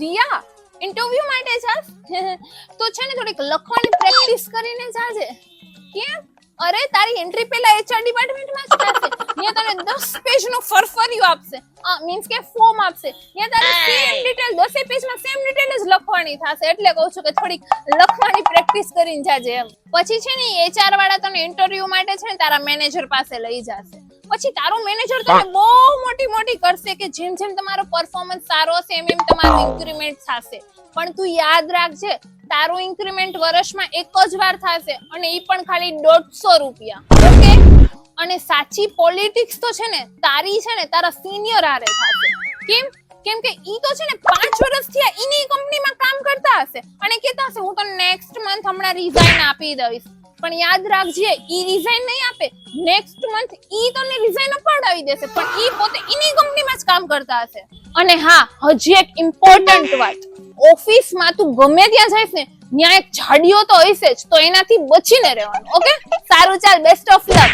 દિયા interview માટે જાસ તો છે ને થોડીક લખવાની પ્રેક્ટિસ કરીને જાજે. કેમ? અરે તારી એન્ટ્રી પહેલા એચઆર ડિપાર્ટમેન્ટમાં જ થશે. ત્યાં તને 10 પેજનું ફરફરિયું આપશે. મીન્સ કે ફોર્મ આપશે. ત્યાં તારે સેમ ડિટેલ 10 પેજમાં સેમ ડિટેલ જ લખવાની થશે. એટલે કહું છું કે થોડીક લખવાની પ્રેક્ટિસ કરીને જાજે એમ. પછી છે ને એચઆર વાળા તને ઇન્ટરવ્યુ માટે છે ને તારા મેનેજર પાસે લઈ જશે. પછી તારો મેનેજર તને બહુ મોટી કરશે કે જેમ જેમ તમારો પરફોર્મન્સ સારો હશે એમ એમ તમારું ઇન્ક્રીમેન્ટ થશે. પણ તું યાદ રાખજે તારું ઇન્ક્રીમેન્ટ વર્ષમાં એક જ વાર થશે અને ઈ પણ ખાલી 150 રૂપિયા. ઓકે? અને સાચી પોલિટિક્સ તો છે ને તારી છે ને તારા સિનિયર આરે થશે. કેમ કે ઈ તો છે ને 5 વર્ષથી આ ઈની કંપનીમાં કામ કરતા હશે અને કહેતા હશે હું તો નેક્સ્ટ મંથ હમણાં રિઝાઇન આપી દઈશ. પણ યાદ રાખજે ઈ રિઝાઇન નહીં આપે. નેક્સ્ટ મંથ ઈ તને રિઝાઇન અપાડાવી દેશે પણ ઈ પોતે ઈની કંપનીમાં જ કામ કરતા હશે. અને હા, હજી એક ઇમ્પોર્ટન્ટ વાત, ઓફિસમાં તું ગમે ત્યાં જઈશ ને ત્યાં એક જાડિયો તો હશે જ, તો એનાથી બચીને રહેવાનું. ઓકે? સારું, ચાલ, બેસ્ટ ઓફ લક.